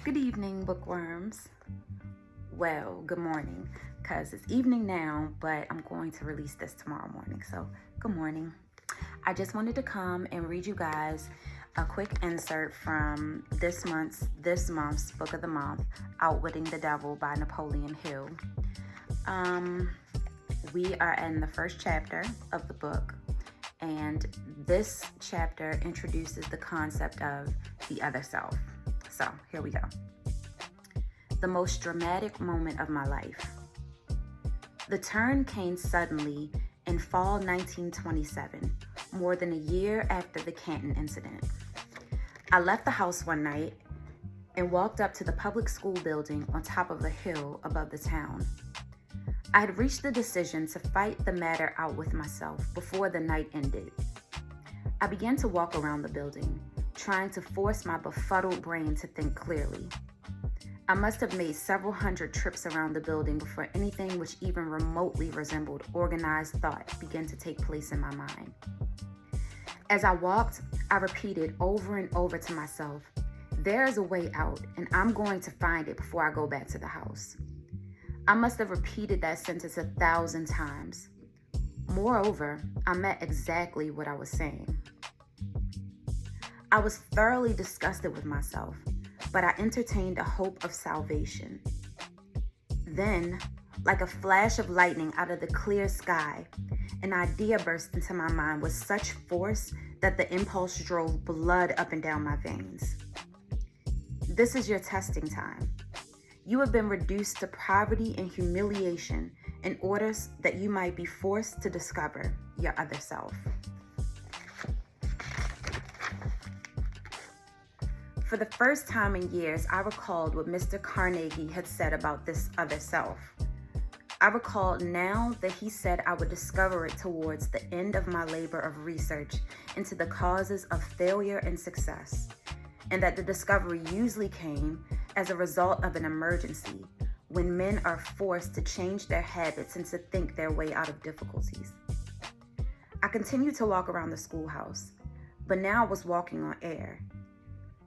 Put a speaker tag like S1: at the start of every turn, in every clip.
S1: Good evening, bookworms. Well, good morning, because it's evening now, but I'm going to release this tomorrow morning. So, good morning. I just wanted to come and read you guys a quick insert from this month's book of the month, Outwitting the Devil by Napoleon Hill. Um, we are in the first chapter of the book, and this chapter introduces the concept of the other self. So, here we go. The most dramatic moment of my life. The turn came suddenly in fall 1927, more than a year after the Canton incident. I left the house one night and walked up to the public school building on top of a hill above the town. I had reached the decision to fight the matter out with myself before the night ended. I began to walk around the building, trying to force my befuddled brain to think clearly. I must have made several hundred trips around the building before anything which even remotely resembled organized thought began to take place in my mind. As I walked, I repeated over and over to myself, there is a way out, and I'm going to find it before I go back to the house. I must have repeated that sentence 1,000 times. Moreover, I meant exactly what I was saying. I was thoroughly disgusted with myself, but I entertained a hope of salvation. Then, like a flash of lightning out of the clear sky, an idea burst into my mind with such force that the impulse drove blood up and down my veins. This is your testing time. You have been reduced to poverty and humiliation in order that you might be forced to discover your other self. For the first time in years, I recalled what Mr. Carnegie had said about this other self. I recalled now that he said I would discover it towards the end of my labor of research into the causes of failure and success, and that the discovery usually came as a result of an emergency, when men are forced to change their habits and to think their way out of difficulties. I continued to walk around the schoolhouse, but now I was walking on air.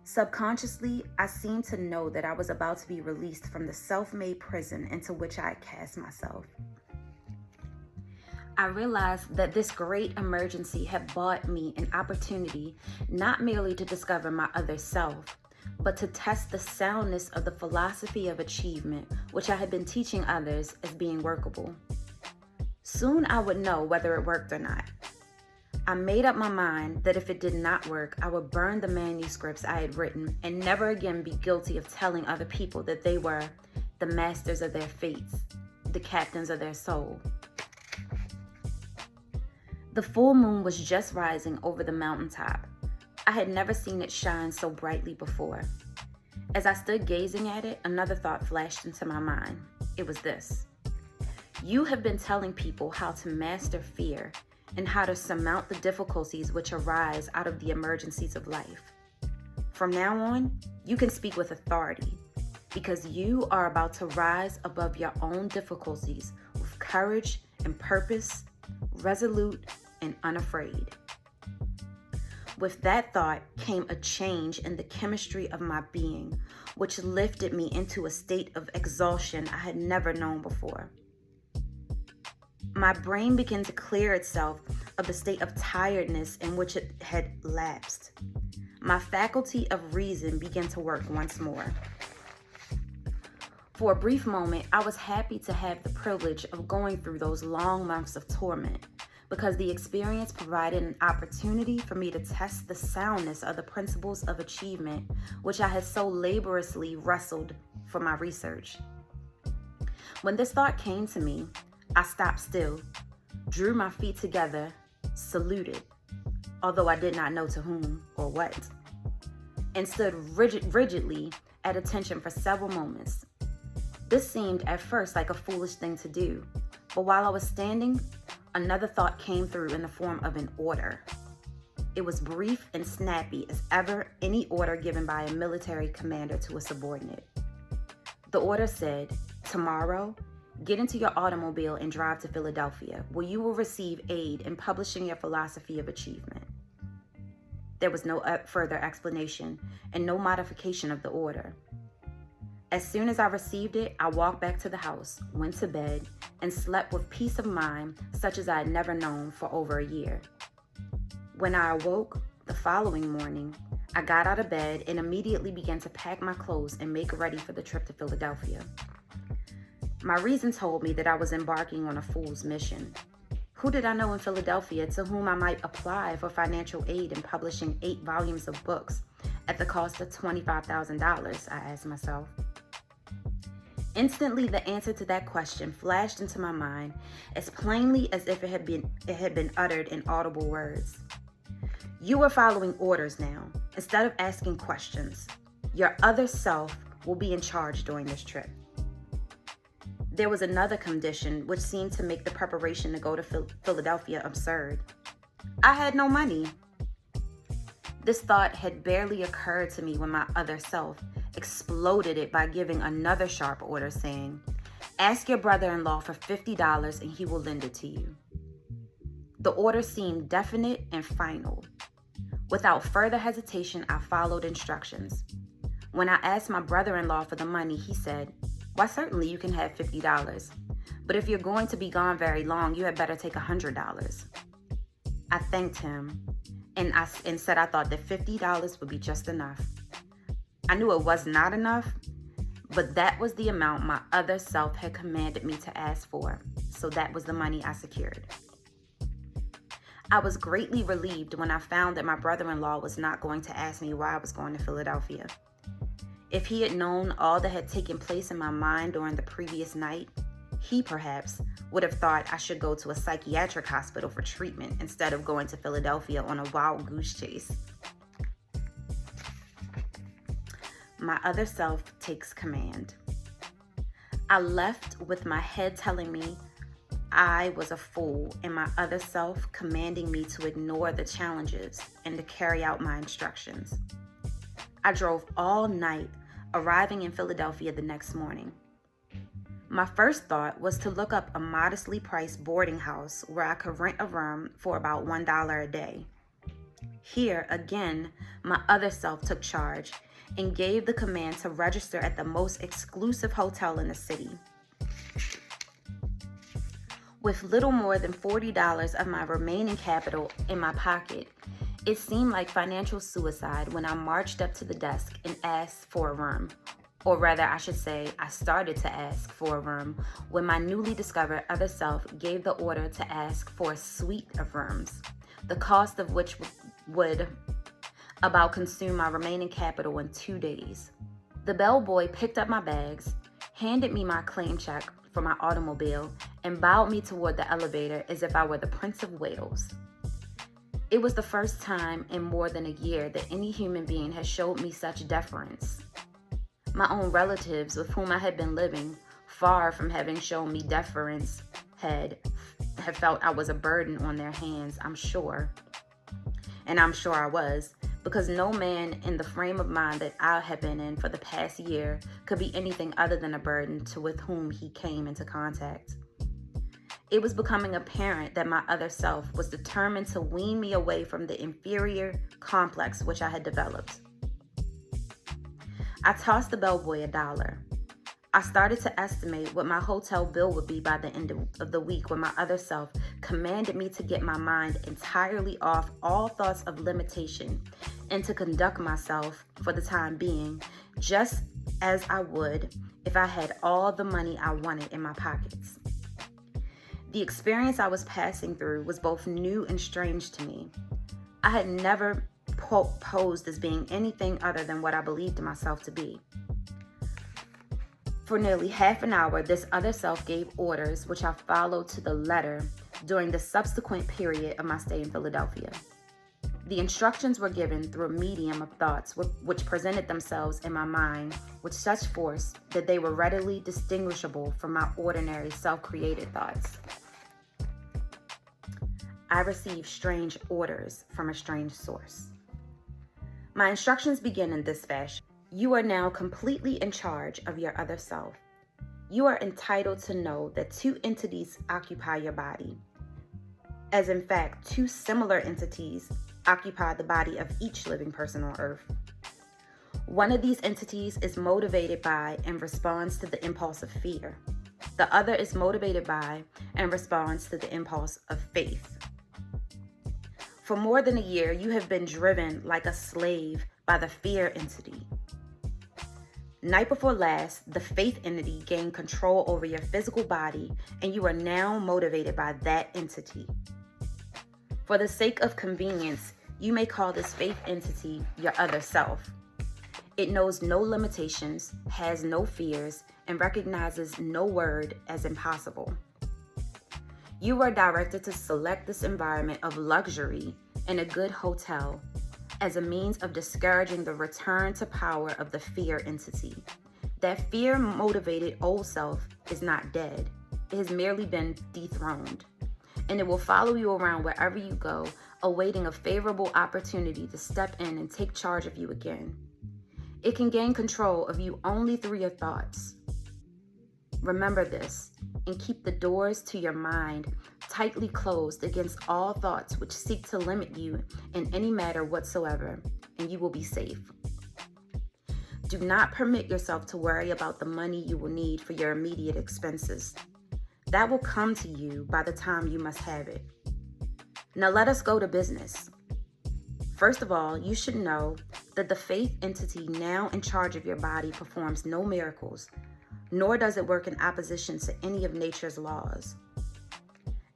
S1: Subconsciously, I seemed to know that I was about to be released from the self-made prison into which I had cast myself. I realized that this great emergency had bought me an opportunity not merely to discover my other self, but to test the soundness of the philosophy of achievement which I had been teaching others as being workable. Soon I would know whether it worked or not. I made up my mind that if it did not work, I would burn the manuscripts I had written and never again be guilty of telling other people that they were the masters of their fates, the captains of their soul. The full moon was just rising over the mountaintop. I had never seen it shine so brightly before. As I stood gazing at it, another thought flashed into my mind. It was this. You have been telling people how to master fear and how to surmount the difficulties which arise out of the emergencies of life. From now on, you can speak with authority, because you are about to rise above your own difficulties with courage and purpose, resolute and unafraid. With that thought came a change in the chemistry of my being, which lifted me into a state of exhaustion I had never known before. My brain began to clear itself of the state of tiredness in which it had lapsed. My faculty of reason began to work once more. For a brief moment, I was happy to have the privilege of going through those long months of torment, because the experience provided an opportunity for me to test the soundness of the principles of achievement which I had so laboriously wrestled for my research. When this thought came to me, I stopped still, drew my feet together, saluted, although I did not know to whom or what, and stood rigidly at attention for several moments. This seemed at first like a foolish thing to do, but while I was standing, another thought came through in the form of an order. It was brief and snappy as ever any order given by a military commander to a subordinate. The order said, tomorrow, get into your automobile and drive to Philadelphia, where you will receive aid in publishing your philosophy of achievement. There was no further explanation and no modification of the order. As soon as I received it, I walked back to the house, went to bed, and slept with peace of mind such as I had never known for over a year. When I awoke the following morning, I got out of bed and immediately began to pack my clothes and make ready for the trip to Philadelphia. My reason told me that I was embarking on a fool's mission. Who did I know in Philadelphia to whom I might apply for financial aid in publishing 8 volumes of books at the cost of $25,000, I asked myself. Instantly, the answer to that question flashed into my mind as plainly as if it had been uttered in audible words. You are following orders now, instead of asking questions. Your other self will be in charge during this trip. There was another condition which seemed to make the preparation to go to Philadelphia absurd. I had no money. This thought had barely occurred to me when my other self exploded it by giving another sharp order saying, ask your brother-in-law for $50 and he will lend it to you. The order seemed definite and final. Without further hesitation, I followed instructions. When I asked my brother-in-law for the money, he said, why, certainly you can have $50, but if you're going to be gone very long, you had better take $100. I thanked him and said I thought that $50 would be just enough. I knew it was not enough, but that was the amount my other self had commanded me to ask for, so that was the money I secured. I was greatly relieved when I found that my brother-in-law was not going to ask me why I was going to Philadelphia. If he had known all that had taken place in my mind during the previous night, he perhaps would have thought I should go to a psychiatric hospital for treatment instead of going to Philadelphia on a wild goose chase. My other self takes command. I left with my head telling me I was a fool and my other self commanding me to ignore the challenges and to carry out my instructions. I drove all night, arriving in Philadelphia the next morning. My first thought was to look up a modestly priced boarding house where I could rent a room for about $1 a day. Here, again, my other self took charge and gave the command to register at the most exclusive hotel in the city. With little more than $40 of my remaining capital in my pocket, it seemed like financial suicide when I marched up to the desk and asked for a room. Or rather, I should say, I started to ask for a room when my newly discovered other self gave the order to ask for a suite of rooms, the cost of which would about consume my remaining capital in 2 days. The bellboy picked up my bags, handed me my claim check for my automobile, and bowed me toward the elevator as if I were the Prince of Wales. It was the first time in more than a year that any human being had showed me such deference. My own relatives with whom I had been living, far from having shown me deference, have felt I was a burden on their hands, I'm sure. And I'm sure I was, because no man in the frame of mind that I had been in for the past year could be anything other than a burden to with whom he came into contact. It was becoming apparent that my other self was determined to wean me away from the inferior complex which I had developed. I tossed the bellboy $1. I started to estimate what my hotel bill would be by the end of the week when my other self commanded me to get my mind entirely off all thoughts of limitation and to conduct myself, for the time being, just as I would if I had all the money I wanted in my pockets. The experience I was passing through was both new and strange to me. I had never posed as being anything other than what I believed myself to be. For nearly half an hour, this other self gave orders which I followed to the letter during the subsequent period of my stay in Philadelphia. The instructions were given through a medium of thoughts which presented themselves in my mind with such force that they were readily distinguishable from my ordinary self-created thoughts. I received strange orders from a strange source. My instructions begin in this fashion. You are now completely in charge of your other self. You are entitled to know that 2 entities occupy your body, as in fact 2 similar entities occupy the body of each living person on earth. One of these entities is motivated by and responds to the impulse of fear. The other is motivated by and responds to the impulse of faith. For more than a year, you have been driven like a slave by the fear entity. Night before last, the faith entity gained control over your physical body, and you are now motivated by that entity. For the sake of convenience, you may call this faith entity your other self. It knows no limitations, has no fears, and recognizes no word as impossible. You are directed to select this environment of luxury in a good hotel as a means of discouraging the return to power of the fear entity. That fear-motivated old self is not dead. It has merely been dethroned, and it will follow you around wherever you go, awaiting a favorable opportunity to step in and take charge of you again. It can gain control of you only through your thoughts. Remember this, and keep the doors to your mind tightly closed against all thoughts which seek to limit you in any matter whatsoever, and you will be safe. Do not permit yourself to worry about the money you will need for your immediate expenses. That will come to you by the time you must have it. Now let us go to business. First of all, you should know that the faith entity now in charge of your body performs no miracles, nor does it work in opposition to any of nature's laws.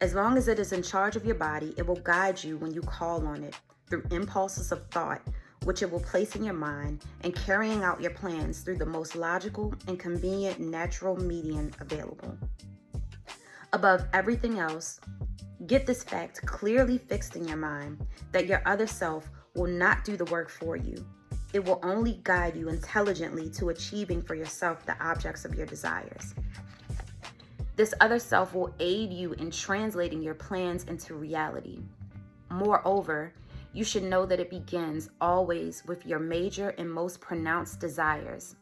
S1: As long as it is in charge of your body, it will guide you when you call on it through impulses of thought, which it will place in your mind, and carrying out your plans through the most logical and convenient natural medium available. Above everything else, get this fact clearly fixed in your mind that your other self will not do the work for you. It will only guide you intelligently to achieving for yourself the objects of your desires. This other self will aid you in translating your plans into reality. Moreover, you should know that it begins always with your major and most pronounced desires.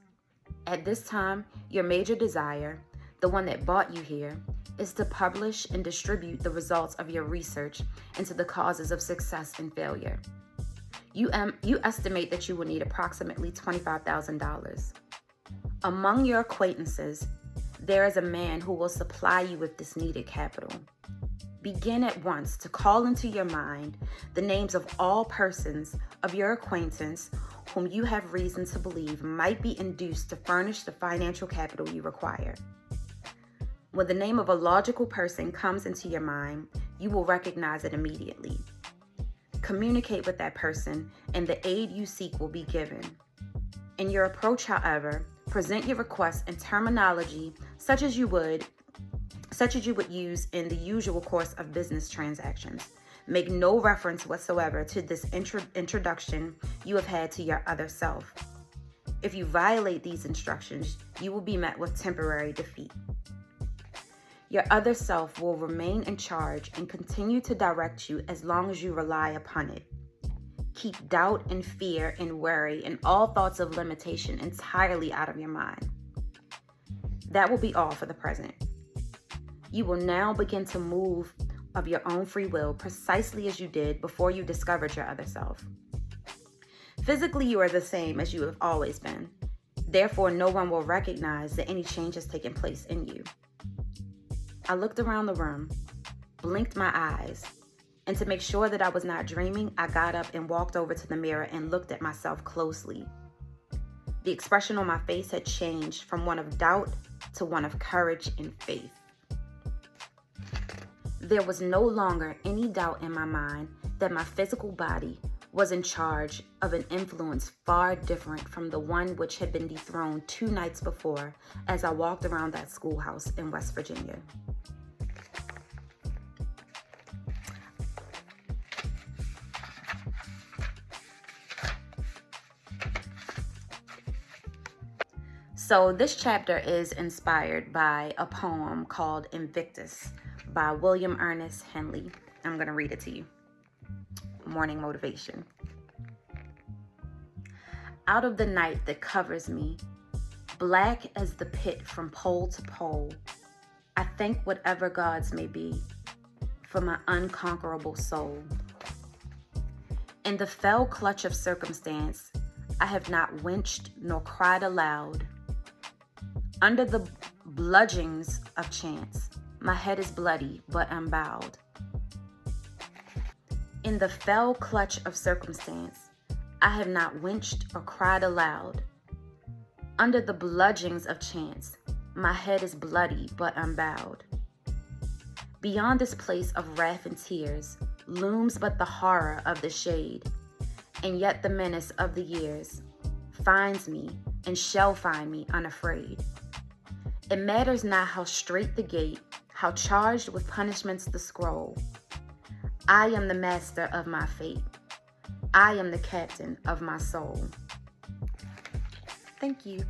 S1: At this time, your major desire, the one that brought you here, is to publish and distribute the results of your research into the causes of success and failure. You estimate that you will need approximately $25,000. Among your acquaintances, there is a man who will supply you with this needed capital. Begin at once to call into your mind the names of all persons of your acquaintance whom you have reason to believe might be induced to furnish the financial capital you require. When the name of a logical person comes into your mind, you will recognize it immediately. Communicate with that person, and the aid you seek will be given. In your approach, however, present your request in terminology such as you would use in the usual course of business transactions. Make no reference whatsoever to this introduction you have had to your other self. If you violate these instructions, you will be met with temporary defeat. Your other self will remain in charge and continue to direct you as long as you rely upon it. Keep doubt and fear and worry and all thoughts of limitation entirely out of your mind. That will be all for the present. You will now begin to move of your own free will precisely as you did before you discovered your other self. Physically, you are the same as you have always been. Therefore, no one will recognize that any change has taken place in you. I looked around the room, blinked my eyes, and to make sure that I was not dreaming, I got up and walked over to the mirror and looked at myself closely. The expression on my face had changed from one of doubt to one of courage and faith. There was no longer any doubt in my mind that my physical body was in charge of an influence far different from the one which had been dethroned 2 nights before as I walked around that schoolhouse in West Virginia. So this chapter is inspired by a poem called Invictus by William Ernest Henley. I'm going to read it to you. Morning motivation. Out of the night that covers me, black as the pit from pole to pole, I thank whatever gods may be for my unconquerable soul. In the fell clutch of circumstance, I have not winced nor cried aloud. Under the bludgeonings of chance, my head is bloody but unbowed. In the fell clutch of circumstance, I have not winced or cried aloud. Under the bludgeonings of chance, my head is bloody but unbowed. Beyond this place of wrath and tears looms but the horror of the shade, and yet the menace of the years finds me and shall find me unafraid. It matters not how straight the gate, how charged with punishments the scroll. I am the master of my fate. I am the captain of my soul. Thank you.